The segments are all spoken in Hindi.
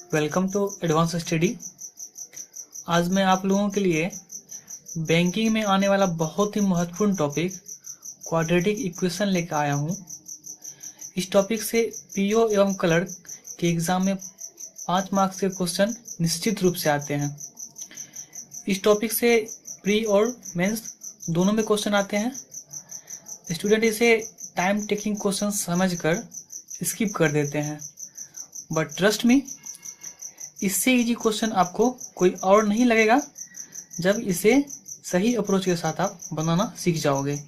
Welcome to advance study. आज मैं आप लोगों के लिए बैंकिंग में आने वाला बहुत ही महत्वपूर्ण टॉपिक क्वाड्रेटिक इक्वेशन लेकर आया हूं। इस टॉपिक से पीओ एवं क्लर्क के एग्जाम में 5 मार्क्स के क्वेश्चन निश्चित रूप से आते हैं। इस टॉपिक से प्री और मेंस दोनों में क्वेश्चन आते हैं। स्टूडेंट इसे टाइम टेकिंग क्वेश्चन समझकर स्किप कर देते हैं, बट ट्रस्ट मी, इससे इजी क्वेश्चन आपको कोई और नहीं लगेगा जब इसे सही अप्रोच के साथ आप बनाना सीख जाओगे।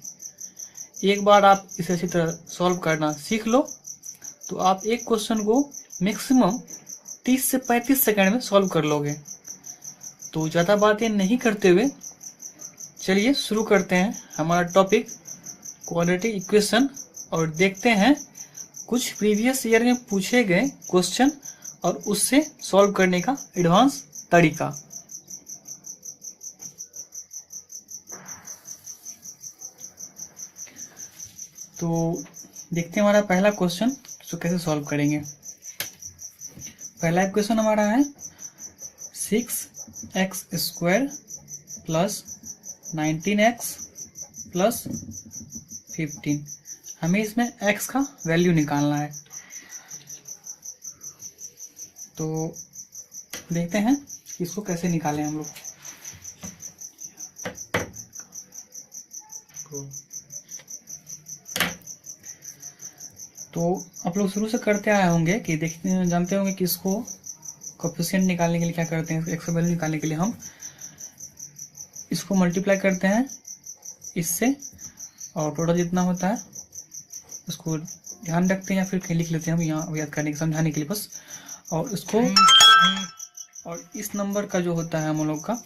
एक बार आप इसे अच्छी तरह सॉल्व करना सीख लो तो आप एक क्वेश्चन को मैक्सिमम 30 से 35 सेकंड में सॉल्व कर लोगे। तो ज़्यादा बातें नहीं करते हुए चलिए शुरू करते हैं हमारा टॉपिक क्वाड्रेटिक इक्वेशन और देखते हैं कुछ प्रीवियस ईयर में पूछे गए क्वेश्चन और उससे सॉल्व करने का एडवांस तरीका। तो देखते हैं हमारा पहला क्वेश्चन तो कैसे सॉल्व करेंगे। पहला क्वेश्चन हमारा है 6x² प्लस 19x प्लस 15। हमें इसमें x का वैल्यू निकालना है। तो देखते हैं इसको कैसे निकालें हम लोग। तो आप लोग शुरू से करते आए होंगे कि देखते जानते होंगे कि इसको कोएफिशिएंट निकालने के लिए क्या करते हैं। एक्स का वैल्यू निकालने के लिए हम इसको मल्टीप्लाई करते हैं इससे और टोटल जितना होता है उसको ध्यान रखते हैं या फिर कहीं लिख लेते हैं हम यहाँ याद करने के समझाने के लिए बस। और इसको और इस नंबर का जो होता है हम लोग का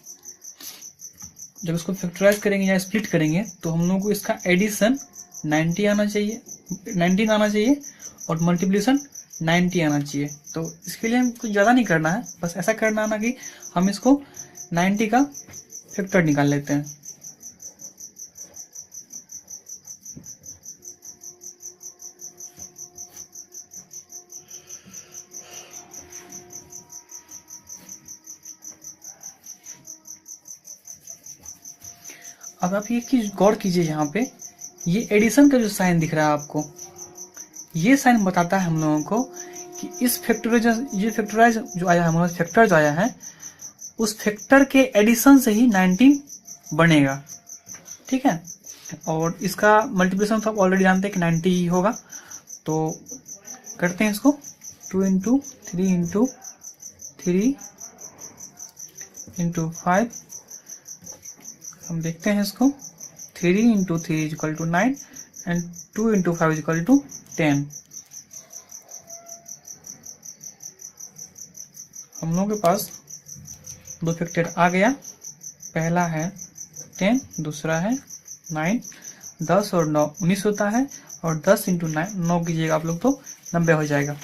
जब इसको फैक्टराइज करेंगे या स्प्लिट करेंगे तो हम लोग को इसका एडिशन 19 आना चाहिए और मल्टीप्लिकेशन 90 आना चाहिए। तो इसके लिए हम कुछ ज़्यादा नहीं करना है, बस ऐसा करना है ना कि हम इसको 90 का फैक्टर निकाल लेते हैं। अब आप ये चीज गौर कीजिए, यहाँ पे ये एडिशन का जो साइन दिख रहा है आपको, ये साइन बताता है हम लोगों को कि इस फैक्टराइज जो आया है, हमारा फैक्टर जो आया है उस फैक्टर के एडिशन से ही 19 बनेगा। ठीक है, और इसका मल्टीप्लिकेशन तो आप ऑलरेडी जानते हैं कि 90 ही होगा। तो करते हैं इसको 2 इंटू 3 इंटू 3 इंटू 5। हम देखते हैं इसको 3 into 3 equal to 9 and 2 into 5 equal to 10। हम लोगों के पास दो फैक्टर आ गया। पहला है 10, दूसरा है 9। 10 और 9 19 होता है और 10 इंटू 9 कीजिएगा आप लोग तो 90 हो जाएगा।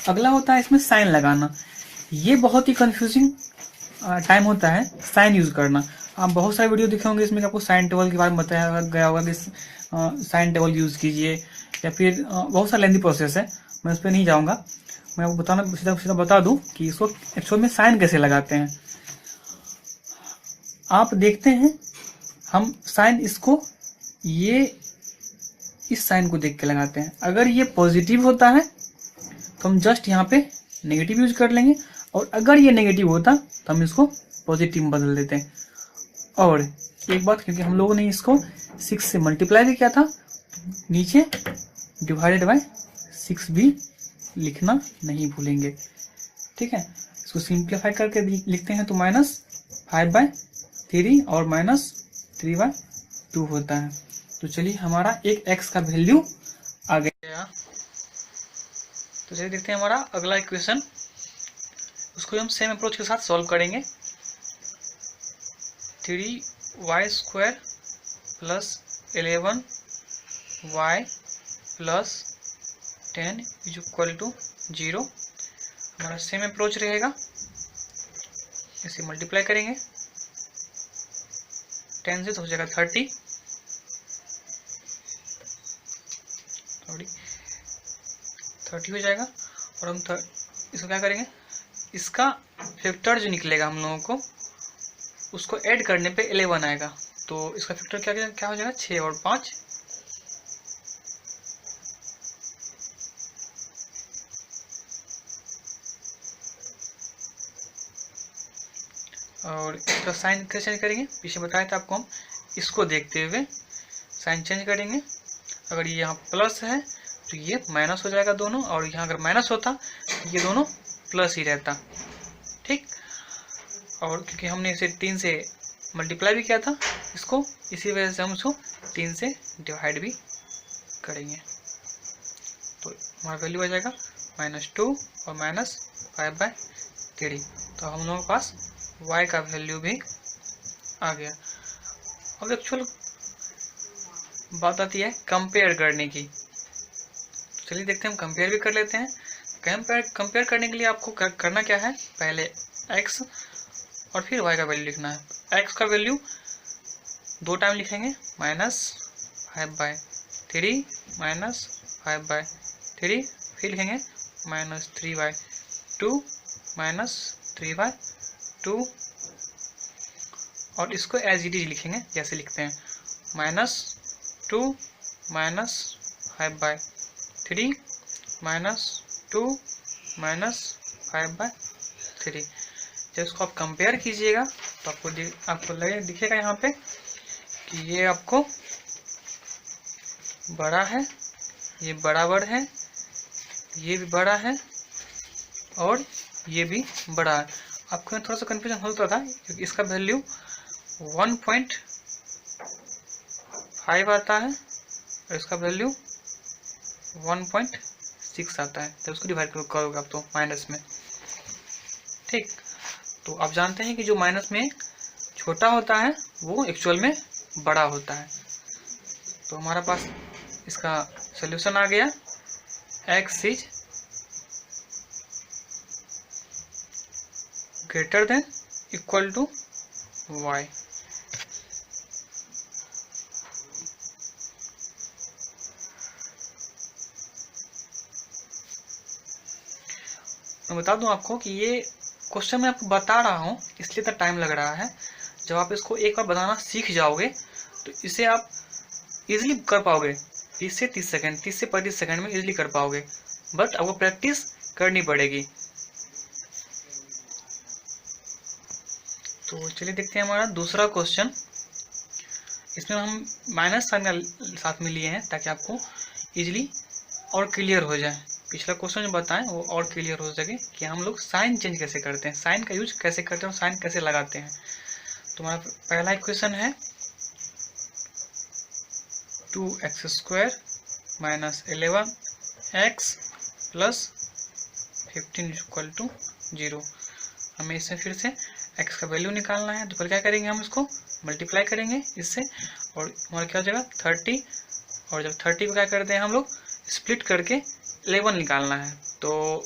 अगला होता है इसमें साइन लगाना। ये बहुत ही कंफ्यूजिंग टाइम होता है साइन यूज करना। आप बहुत सारे वीडियो देखे होंगे इसमें आपको साइन टेबल के बारे में बताया गया होगा कि साइन टेबल यूज कीजिए या फिर बहुत सारा लेंथी प्रोसेस है, मैं उस पर नहीं जाऊंगा। मैं आपको बताना सीधा बता दूं कि इसको एक्चुअल में साइन कैसे लगाते हैं। आप देखते हैं हम साइन इसको ये इस साइन को देख के लगाते हैं। अगर ये पॉजिटिव होता है तो हम जस्ट यहाँ पे नेगेटिव यूज कर लेंगे और अगर ये नेगेटिव होता तो हम इसको पॉजिटिव में बदल देते हैं। और एक बात, क्योंकि हम लोगों ने इसको 6 से मल्टीप्लाई भी किया था, नीचे डिवाइडेड बाय 6 भी लिखना नहीं भूलेंगे। ठीक है, इसको सिंप्लीफाई करके लिखते हैं तो -5/3 और -3/2 होता है। तो चलिए हमारा एक x का वैल्यू आ गया। तो चलिए देखते हैं हमारा अगला इक्वेशन, उसको हम सेम अप्रोच के साथ सॉल्व करेंगे। 3y² plus 11y plus 10 is equal to 0। हमारा सेम अप्रोच रहेगा, इसे मल्टीप्लाई करेंगे 10 से तो हो जाएगा 30 हो जाएगा और हम इसको क्या करेंगे, इसका फैक्टर जो निकलेगा हम लोगों को, उसको ऐड करने पे 11 आएगा। तो इसका फैक्टर क्या हो जाएगा, 6 और 5, और इसका साइन कैसे चेंज करेंगे, पीछे बताया था आपको हम, इसको देखते हुए साइन चेंज करेंगे। अगर ये यहाँ प्लस है तो ये माइनस हो जाएगा दोनों, और यहाँ अगर माइनस होता तो ये दोनों प्लस ही रहता, ठीक। और क्योंकि हमने इसे 3 से मल्टीप्लाई भी किया था इसको, इसी वजह से हम इसको 3 से डिवाइड भी करेंगे। तो हमारा वैल्यू आ जाएगा -2 और -5/3। तो हम लोगों के पास y का वैल्यू भी आ गया। अब एक्चुअल बात आती है कंपेयर करने की। चलिए देखते हैं, हम कंपेयर भी कर लेते हैं। कंपेयर करने के लिए आपको करना क्या है, पहले x और फिर y का वैल्यू लिखना है। x का वैल्यू 2 टाइम लिखेंगे, -5/3 -5/3, फिर लिखेंगे -3/2 -3/2, और इसको एज इट इज लिखेंगे जैसे लिखते हैं, -2 -5/3 -2 -5/3। जब इसको आप कंपेयर कीजिएगा तो आपको दिखेगा यहाँ पे कि ये आपको बड़ा है, ये बराबर है, ये भी बड़ा है और ये भी बड़ा है। आपको थोड़ा सा कन्फ्यूजन होता था क्योंकि इसका वैल्यू 1.5 आता है और इसका वैल्यू 1.6 आता है। तो उसको डिवाइड करोगे आप तो माइनस में, ठीक। तो आप जानते हैं कि जो माइनस में छोटा होता है वो एक्चुअल में बड़ा होता है। तो हमारा पास इसका सॉल्यूशन आ गया, x is greater than equal to y। मैं बता दूं आपको कि ये क्वेश्चन मैं आपको बता रहा हूँ इसलिए तो टाइम लग रहा है। जब आप इसको एक बार बताना सीख जाओगे तो इसे आप इजीली कर पाओगे, 30 से 35 सेकंड में इजीली कर पाओगे, बट आपको प्रैक्टिस करनी पड़ेगी। तो चलिए देखते हैं हमारा दूसरा क्वेश्चन। इसमें हम माइनस साइन का साथ में लिए हैं ताकि आपको इजीली और क्लियर हो जाए। पिछला क्वेश्चन जो बताएं वो और क्लियर हो सके कि हम लोग साइन चेंज कैसे करते हैं, साइन का यूज कैसे करते हैं और साइन कैसे लगाते हैं। तो हमारा पहला इक्वेशन है 2x² - 11x + 15 = 0। हमें इसमें फिर से x का वैल्यू निकालना है। तो पहले क्या करेंगे, हम इसको मल्टीप्लाई करेंगे इससे, और हमारा क्या हो जाएगा 30, और जब 30 को क्या करते हैं हम लोग स्प्लिट करके 11 निकालना है। तो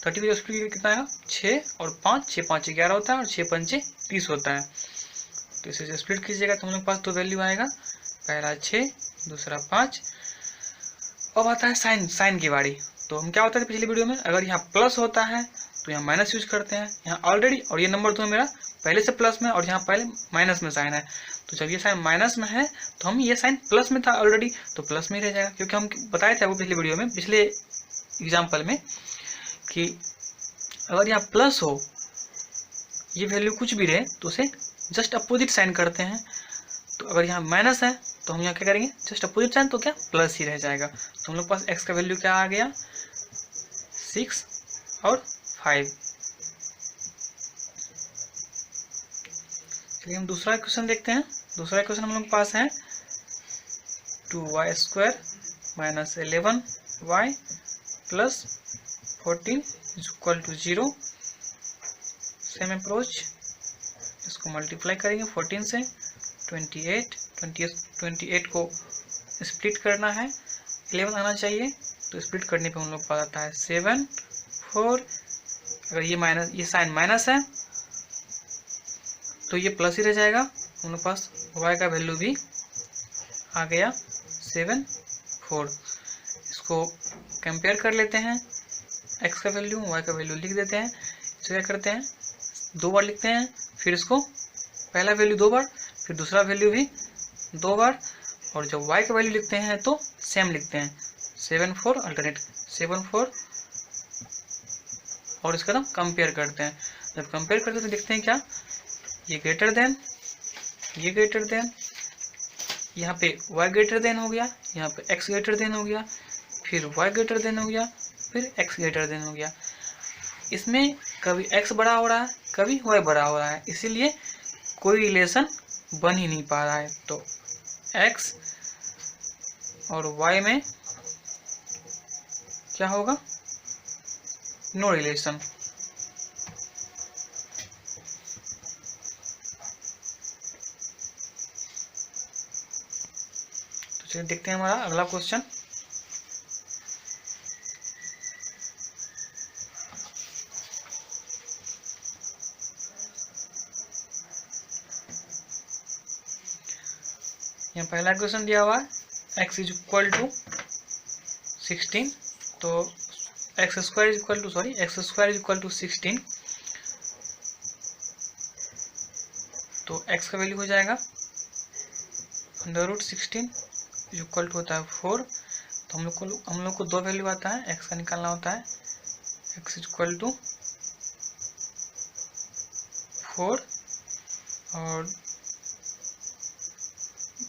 30 को स्प्लिट कितना आएगा, 6 और 5, 6 5 11 होता है और 6 5 30 होता है। तो इसे स्प्लिट कीजिएगा तो हम लोग के पास दो वैल्यू आएगा, पहला 6 दूसरा 5। अब आता है साइन की बारी। तो हम क्या होता है पिछली वीडियो में, अगर यहाँ प्लस होता है तो यहाँ माइनस यूज करते हैं यहाँ ऑलरेडी, और ये नंबर तो मेरा पहले से प्लस में और यहाँ पहले माइनस में साइन है। तो जब ये साइन माइनस में है तो हम ये साइन प्लस में था ऑलरेडी तो प्लस में ही रह जाएगा, क्योंकि हम बताए थे आपको पिछली वीडियो में, पिछले एग्जाम्पल में, कि अगर यहाँ प्लस हो, ये वैल्यू कुछ भी रहे तो उसे जस्ट अपोजिट साइन करते हैं। तो अगर यहाँ माइनस है तो हम यहाँ क्या करेंगे, जस्ट अपोजिट साइन, तो क्या प्लस ही रह जाएगा। तो हम लोग पास x का वैल्यू क्या आ गया, 6 और 5। चलिए हम दूसरा क्वेश्चन देखते हैं। दूसरा क्वेश्चन हम लोग के पास है 2y² - 11y + 14 = 0। सेम अप्रोच, इसको मल्टीप्लाई करेंगे 14 से, 28 को स्प्लिट करना है, 11 आना चाहिए। तो स्प्लिट करने पे हम लोग पास आता है 7 4। अगर ये साइन माइनस है तो ये प्लस ही रह जाएगा। हम लोग पास y का वैल्यू भी आ गया 7 4। इसको कंपेयर कर लेते हैं। x का वैल्यू y का वैल्यू लिख देते हैं। इसे क्या करते हैं, 2 बार लिखते हैं, फिर इसको पहला वैल्यू 2 बार, फिर दूसरा वैल्यू भी 2 बार, और जब y का वैल्यू लिखते हैं तो सेम लिखते हैं, 7 4 अल्टरनेट 7 4, और इसका ना कंपेयर करते हैं। जब कंपेयर करते हैं तो देखते हैं क्या, ये ग्रेटर देन, ये ग्रेटर देन, यहाँ पे y ग्रेटर देन हो गया, यहाँ पे x ग्रेटर देन हो गया, फिर y ग्रेटर देन हो गया, फिर x ग्रेटर देन हो गया। इसमें कभी x बड़ा हो रहा है, कभी y बड़ा हो रहा है, इसीलिए कोई रिलेशन बन ही नहीं पा रहा है। तो x और y में क्या होगा, नो रिलेशन। तो चलिए देखते हैं हमारा अगला क्वेश्चन। यहाँ पहला क्वेश्चन दिया हुआ है x इज इक्वल टू 16, तो x square is equal to 16, तो x का वैल्यू हो जाएगा √16 इज इक्वल टू होता है 4। तो हम लोग को 2 वैल्यू आता है, x का निकालना होता है, x इज इक्वल टू 4 और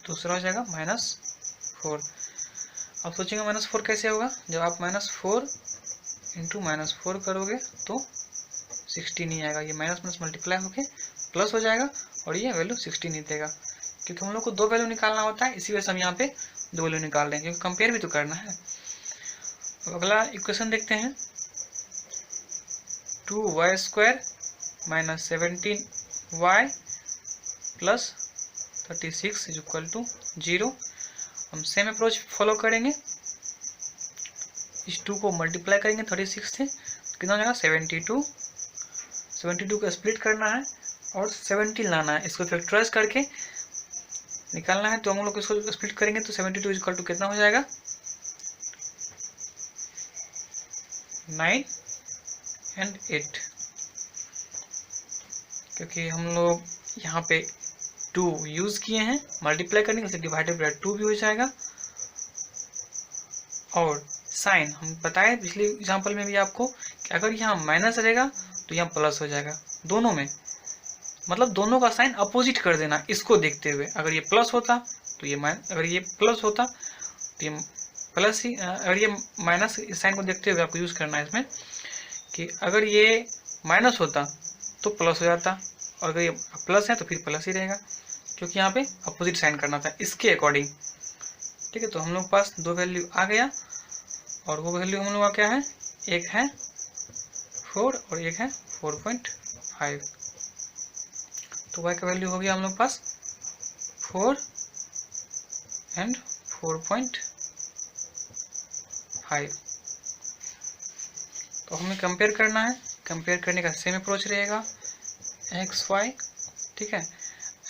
दूसरा हो जाएगा -4। अब सोचेंगे -4 कैसे होगा, जब आप -4 इंटू -4 करोगे तो 16 ही आएगा, ये माइनस माइनस मल्टीप्लाई होके प्लस हो जाएगा और ये वैल्यू 16 ही देगा, क्योंकि हम लोग को 2 वैल्यू निकालना होता है, इसी वजह से हम यहाँ पे 2 वैल्यू निकाल रहे हैं, क्योंकि कंपेयर भी तो करना है। अब अगला इक्वेशन देखते हैं, 2y² - 17y + 36 is equal to 0। हम सेम अप्रोच फॉलो करेंगे, इस 2 को मल्टीप्लाई करेंगे 36 से, कितना हो जाएगा 72। 72 को स्प्लिट करना है और 17 लाना है, इसको फैक्टराइज करके निकालना है। तो हम लोग इसको स्प्लिट करेंगे तो 72 इज इक्वल टू कितना हो जाएगा 9 और 8, क्योंकि हम लोग यहाँ पे 2 यूज किए हैं मल्टीप्लाई करने के, डिवाइडेड बाय 2 भी हो जाएगा। और साइन हम बताए पिछले एग्जांपल में भी आपको कि अगर यहाँ माइनस रहेगा तो यहाँ प्लस हो जाएगा, दोनों में, मतलब दोनों का साइन अपोजिट कर देना इसको देखते हुए। अगर ये प्लस होता तो ये अगर ये प्लस होता तो ये प्लस ही, अगर ये माइनस साइन को देखते हुए आपको यूज करना है इसमें कि अगर ये माइनस होता तो प्लस हो जाता, और अगर ये प्लस है तो फिर प्लस ही रहेगा, क्योंकि यहाँ पे अपोजिट साइन करना था इसके अकॉर्डिंग। ठीक है, तो हम लोग पास 2 वैल्यू आ गया, और वो वैल्यू हम लोग का क्या है, एक है 4 और एक है 4.5। तो y का वैल्यू हो गया हम लोग पास 4 और 4.5। तो हमें कंपेयर करना है, कंपेयर करने का सेम अप्रोच रहेगा, एक्स वाई। ठीक है,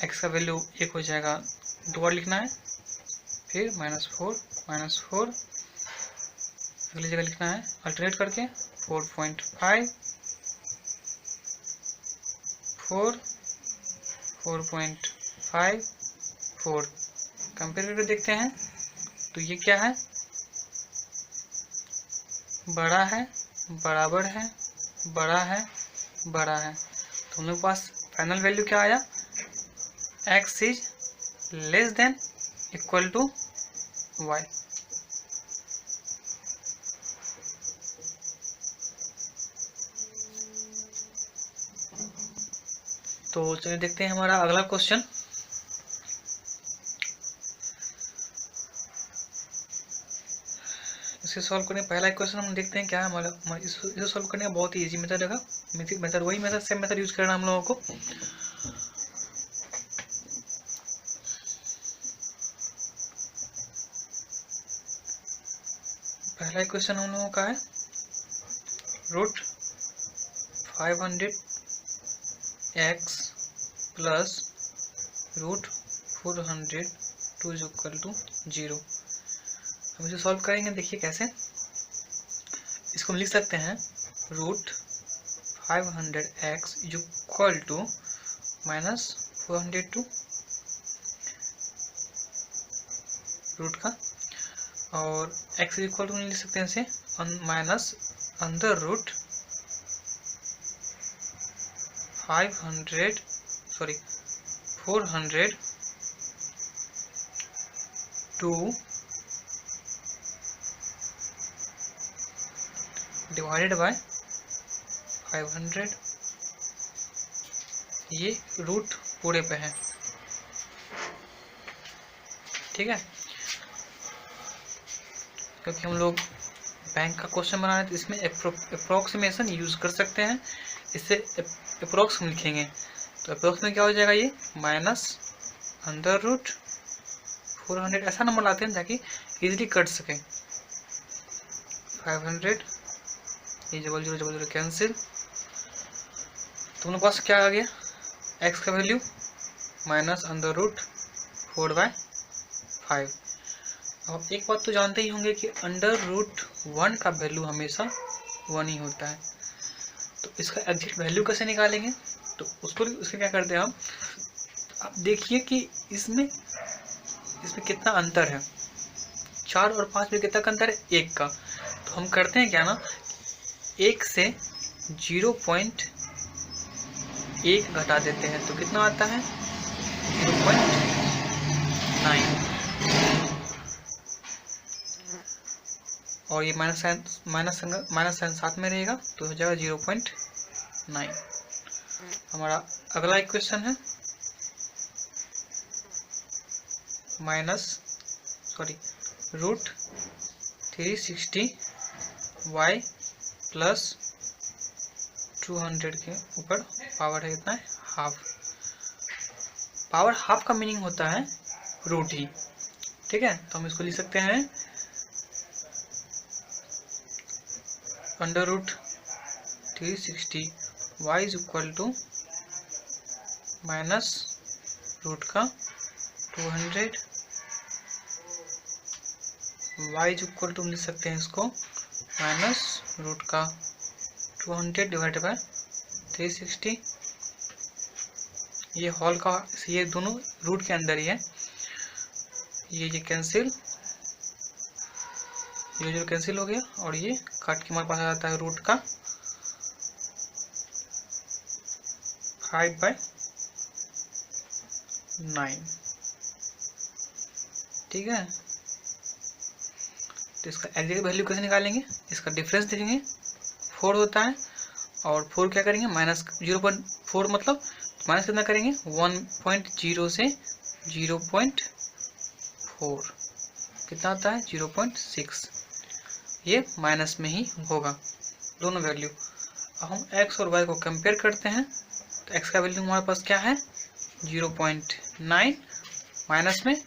x का वैल्यू 1 हो जाएगा, 2 बार लिखना है, फिर -4 अगली जगह लिखना है अल्टरनेट करके 4.5 4 4.5 4। कंपेयर करके देखते हैं तो ये क्या है, बड़ा है, बराबर है, बड़ा है, बड़ा है। तो हम लोग के पास फाइनल वैल्यू क्या आया, x is less than equal to y। तो चलिए देखते हैं हमारा अगला क्वेश्चन। इसे सॉल्व करने पहला क्वेश्चन हम देखते हैं क्या है हमारा। इसे सॉल्व करने का बहुत ही इजी मेथड है, मेथड वही मेथड, सेम मेथड यूज करना हम लोगों को। पहला क्वेश्चन हम लोगों का है √500x plus √402 is equal to 0। हम इसे सॉल्व करेंगे, देखिए कैसे। इसको हम लिख सकते हैं root 500x is equal to minus 402 root का, और x इज इक्वल टू लिख सकते हैं इसे minus under root 400 2 divided by 500, ये रूट पूरे पे है, ठीक है। क्योंकि हम लोग बैंक का क्वेश्चन बना रहे हैं तो इसमें अप्रोक्सीमेशन यूज कर सकते हैं, इससे अप्रोक्स हम लिखेंगे तो अप्रोक्स में क्या हो जाएगा, ये माइनस अंडर रूट 400, ऐसा नंबर लाते हैं ताकि इजीली कट सके। 500 ये 0 कैंसिल, तुमने पास क्या आ गया, x का वैल्यू माइनस अंडर रूट 4/5। अब एक बात तो जानते ही होंगे कि अंडर रूट 1 का वैल्यू हमेशा 1 ही होता है, तो इसका एग्जैक्ट वैल्यू कैसे निकालेंगे, तो उसके क्या करते हैं हम, आप देखिए कि इसमें कितना अंतर है, 4 और 5 में कितना अंतर है, 1 का। तो हम करते हैं क्या ना, 1 से 0.1 घटा देते हैं, तो कितना आता है 0.9, और ये माइनस साइन साथ में रहेगा तो हो जाएगा 0.9। हमारा अगला इक्वेशन है रूट 360y प्लस 200 के ऊपर पावर है कितना है, हाफ। पावर हाफ का मीनिंग होता है रूट ही, ठीक है। तो हम इसको लिख सकते हैं under root 360y is equal to minus root का 200, y इज इक्वल टू लिख सकते हैं इसको माइनस रूट का 200 डिवाइडेड बाय 360, ये होल का, ये दोनों रूट के अंदर ही है, ये कैंसिल, ये कैंसिल हो गया, और ये काट के हमारे पास आ जाता है रूट का 5/9, ठीक है। तो इसका एग्जैक्ट वैल्यू कैसे निकालेंगे, इसका डिफरेंस देखेंगे, 4 होता है, और 4 क्या करेंगे, माइनस 0.4 मतलब माइनस कितना करेंगे, 1.0 से 0.4 कितना आता है 0.6, ये माइनस में ही होगा दोनों वैल्यू। अब हम x और y को कंपेयर करते हैं, तो x का वैल्यू हमारे पास क्या है 0.9 माइनस में,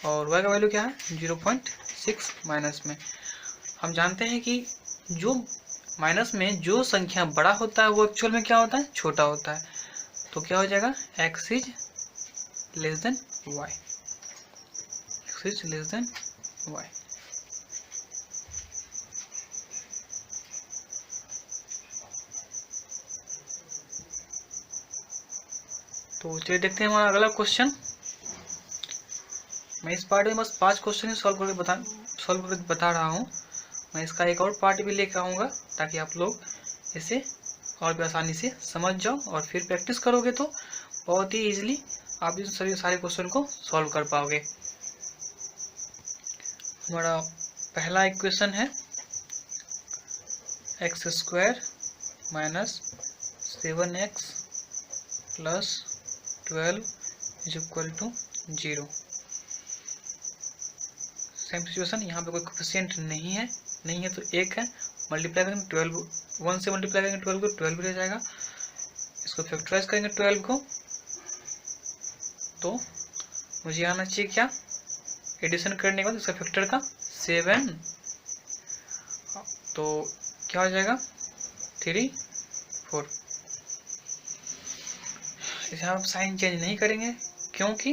और y का वैल्यू क्या है 0.6 माइनस में। हम जानते हैं कि जो माइनस में जो संख्या बड़ा होता है वो एक्चुअल में क्या होता है, छोटा होता है, तो क्या हो जाएगा x is less than y, x is less than y। तो चलिए देखते हैं हमारा अगला क्वेश्चन। मैं इस पार्ट में बस 5 क्वेश्चन ही सॉल्व करके बता रहा हूँ, मैं इसका एक और पार्ट भी लेकर आऊँगा ताकि आप लोग इसे और भी आसानी से समझ जाओ, और फिर प्रैक्टिस करोगे तो बहुत ही इजीली आप इस सारे क्वेश्चन को सॉल्व कर पाओगे। हमारा पहला इक्वेशन है x² minus 7x plus 12 is equal to 0। Same situation, यहाँ पे कोई कोफिशिएंट नहीं है तो 1 है, मल्टीप्लाई करेंगे 12, 1 से मल्टीप्लाई करेंगे 12 को, 12 भी रह जाएगा। इसको फैक्टराइज करेंगे 12 को, तो मुझे आना चाहिए क्या, एडिशन करने के बाद इसका फैक्टर का 7, तो क्या हो जाएगा 3 4। इसे आप साइन चेंज नहीं करेंगे क्योंकि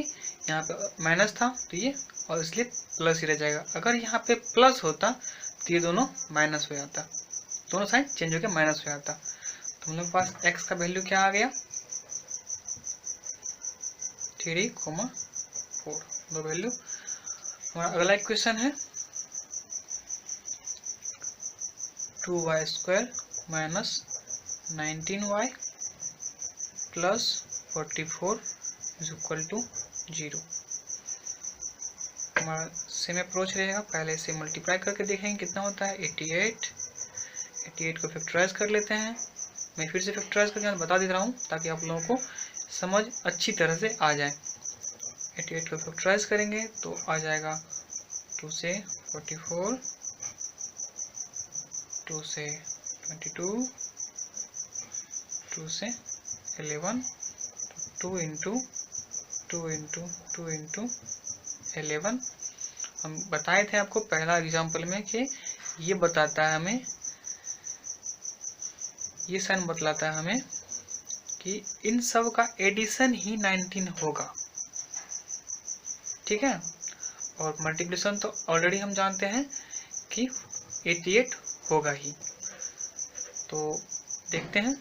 यहाँ पे माइनस था तो ये, और इसलिए प्लस ही रह जाएगा। अगर यहाँ पे प्लस होता तो ये दोनों माइनस हो जाता, दोनों साइन चेंज होकर माइनस हो जाता। तो हम लोग के पास x का वैल्यू क्या आ गया 3,4 दो वैल्यू। हमारा अगला इक्वेशन है 2y² minus 19y plus 44 is equal to 0। हमारा सेम अप्रोच रहेगा, पहले से मल्टीप्लाई करके देखेंगे कितना होता है 88 को फैक्टराइज कर लेते हैं। मैं फिर से फैक्टराइज करके बता दे रहा हूँ ताकि आप लोगों को समझ अच्छी तरह से आ जाए। 88 को फैक्टराइज करेंगे तो आ जाएगा 2 से 44, 2 से 22, 2 से 11, 2 इंटू 11। हम बताए थे आपको पहला एग्जाम्पल में कि ये बताता है हमें, ये साइन बतलाता है हमें कि इन सब का एडिशन ही 19 होगा, ठीक है। और मल्टीप्लिकेशन तो ऑलरेडी हम जानते हैं कि 88 होगा ही। तो देखते हैं,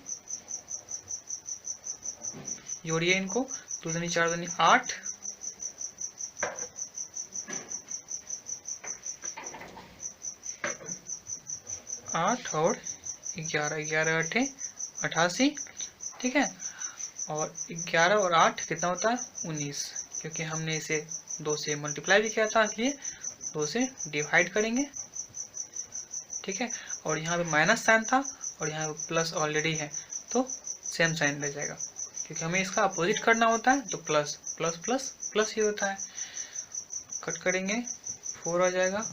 जोड़िए इनको, 2 दूनी 4 दूनी 8, 8 और 11, 11 8 88, ठीक है। और 11 और 8 कितना होता है 19, क्योंकि हमने इसे 2 से मल्टीप्लाई भी किया था, इसलिए 2 से डिवाइड करेंगे, ठीक है। और यहाँ पे माइनस साइन था और यहाँ पे प्लस ऑलरेडी है तो सेम साइन रह जाएगा, क्योंकि हमें इसका अपोजिट करना होता है तो प्लस प्लस प्लस प्लस ही होता है। कट करेंगे 4 आ जाएगा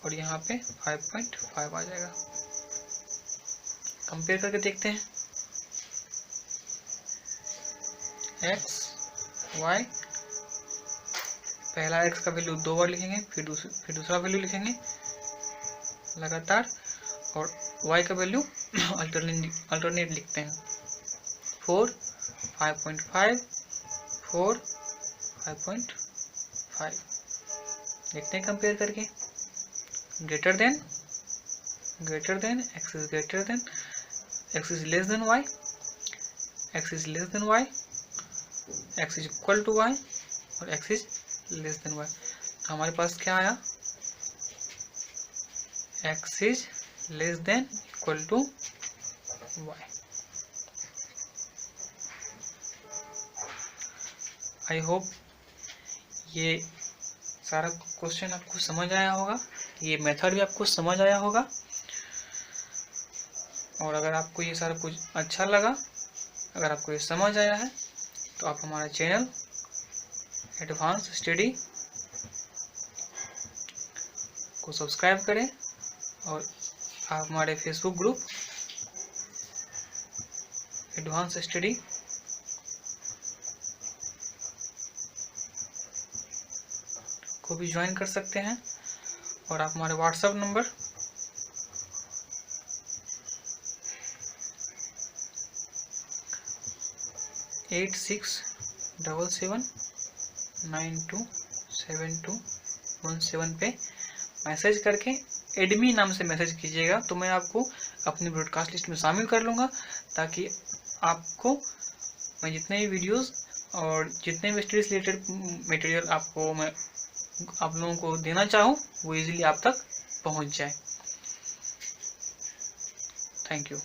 और यहाँ पे 5.5 आ जाएगा। कंपेयर करके देखते हैं, x y, पहला x का वैल्यू 2 बार लिखेंगे, फिर दूसरा वैल्यू लिखेंगे लगातार, और y का वैल्यू अल्टरनेट लिखते हैं। 4 5.5, 4 5.5। देखते हैं कंपेयर करके, greater than x is greater than, x is less than y, x is less than y, x is equal to y और x is less than y। तो हमारे पास क्या आया, x is less than equal to y। I hope ये सारा क्वेश्चन आपको समझ आया होगा, ये मेथड भी आपको समझ आया होगा। और अगर आपको ये सारा कुछ अच्छा लगा, अगर आपको ये समझ आया है, तो आप हमारा चैनल एडवांस स्टडी को सब्सक्राइब करें और आप हमारे फेसबुक ग्रुप एडवांस स्टडी को भी ज्वाइन कर सकते हैं। और आप हमारे व्हाट्सएप नंबर 8677927217 पे मैसेज करके एडमी नाम से मैसेज कीजिएगा, तो मैं आपको अपनी ब्रॉडकास्ट लिस्ट में शामिल कर लूँगा, ताकि आपको मैं जितने भी वीडियोस और जितने भी स्टडी से रिलेटेड मटेरियल आपको मैं आप लोगों को देना चाहूँ वो इजीली आप तक पहुँच जाए। Thank you.